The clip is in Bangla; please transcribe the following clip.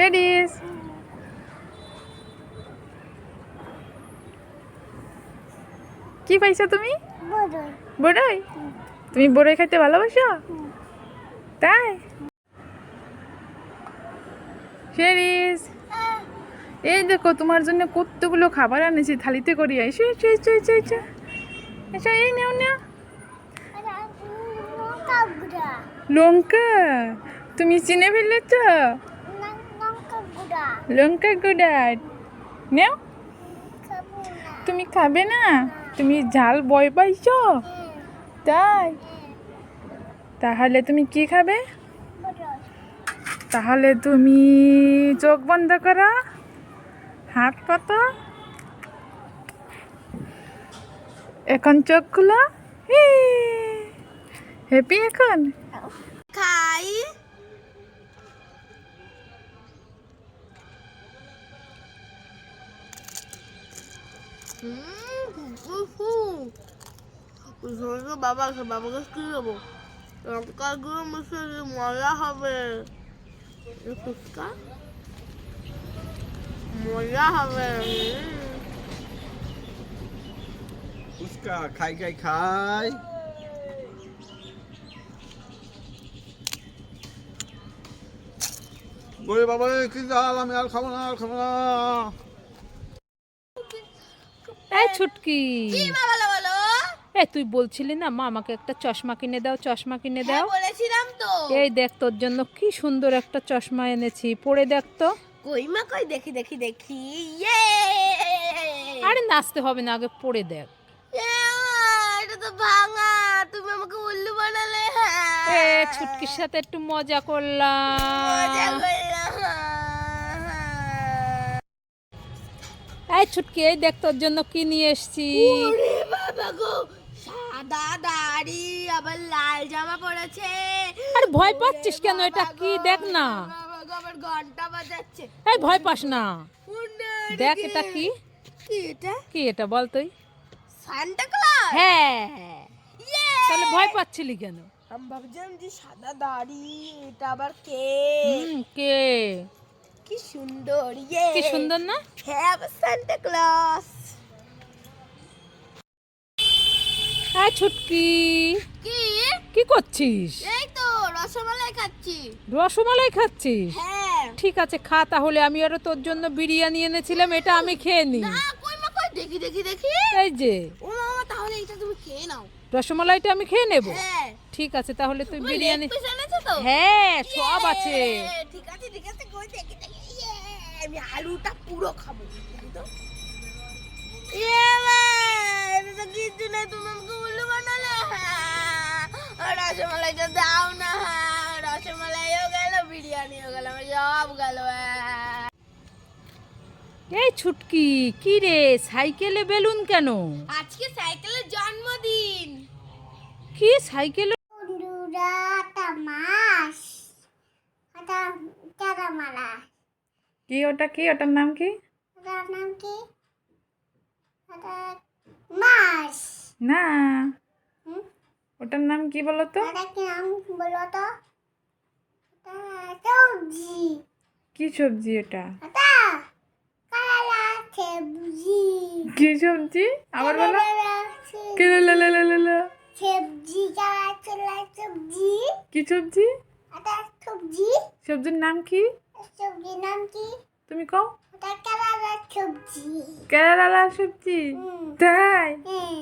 শেরিস কি পাইছো তুমি? বড়ই। তুমি বড়ই খাইতে ভালোবাসো? তাই? শেরিস এই দেখো তোমার জন্য কতগুলো খাবার আনেছি থালিতে করিয়া। এসো এসো এসো এসো এসো এসো, এই নাও নাও। লঙ্কা তুমি চিনে ফেলেছ? লঙ্কা গুঁড়া নাও। তুমি খাবে না? তুমি ঝাল ভয় পাইছো? তাই? তাহলে তুমি কি খাবে? তাহলে তুমি চোখ বন্ধ করো, হাত পাতো, এখন চোখ খুলো। হ্যাপি এখন খাই। বাবাকে কি দেবো? লঙ্কা গুঁড়ো মিশিয়ে মজা হবে। ফুচকা মজা হবে। ফুচকা খাই খাই খাই। বলে বাবা কি জাল, আমি আর খাবো না, আর খাবো না। এই ছুটকি, কি বলো বলো? তুই বলছিলি না মা আমাকে একটা চশমা কিনে দাও, চশমা কিনে দাও। বলেছিলাম তো। এই দেখ তোর জন্য কি সুন্দর একটা চশমা এনেছি, পরে দেখ তো। কই মা কই, দেখি দেখি দেখি। ইয়ে আরে নাচতে হবে না, আগে পরে দেখ। এটা তো ভাঙা, তুমি আমাকে উল্লু বানালে। ছুটকির সাথে একটু মজা করলাম। এই ছুটকি, এই দেখ তোর জন্য কি নিয়ে এসেছি। ওরে বাবা গো, সাদা দাড়ি আবার লাল জামা পরেছে। আরে ভয় পাচ্ছিস কেন? এটা কি দেখ না। আবার ঘন্টা বাজাচ্ছে। এই ভয় পাস না, দেখ এটা কি। কি এটা? কি এটা বল তুই? Santa Claus. হ্যাঁ, তাহলে ভয় পাচ্ছিলি কেন? আমি ভাবছিলাম যে সাদা দাড়ি, এটা আবার কে? কে? কি সুন্দর। ইয়ে কি সুন্দর না? হ্যাঁ, সান্টা ক্লজ। এই ছুটকি, কি কি করছিস? এই তো রসমালাই খাচ্ছি। রসমালাই খাচ্ছিস? হ্যাঁ। ঠিক আছে খা তাহলে। আমি আরো তোর জন্য বিরিয়ানি এনেছিলাম, এটা আমি খেয়ে নি। না কই মা কই, দেখি দেখি দেখি। এই যে ও মামা, তাহলে এটা তুমি খেয়ে নাও। রসমালাইটা আমি খেয়ে নেব। হ্যাঁ। ঠিক আছে তাহলে তুই বিরিয়ানি। লেগ পিস এনেছো তো? হ্যাঁ সব আছে। ঠিক আছে ঠিক আছে, কই দেখি দেখি। ইয়ে, আমি আলুটা পুরো খাবো। দেখি তো। ইয়ে মা, এটা তো কিছু না, তুমি আমাকে উল্লু বানালে। রসমালাইটা দাও না। রসমালাইও গেল, বিরিয়ানিও গেল, আমার সব গেল। এই ছুটকি, কি রে সাইকেলে বেলুন কেন? আজকে সাইকেলের জন্মদিন। কি সাইকেলে? বন্ধুরা তামাশ, এটা চারামালা। কি ওটা? কি ওটার নাম কি? ওটার নাম কি? ওটা মাছ না, ওটার নাম কি বলো তো? ওটা কি নাম বলো তো? ওটা সবজি। কি সবজি এটা? ওটা কালা সবজি। কি সবজি আবার বলো? সবজি, কালা সবজি। কি সবজি? ওটা সবজি। সবজির নাম কি? সবজির নাম কি? তুমি কও। ওটা কালা সবজি। কেরালা সবজি। তাই? হ্যাঁ।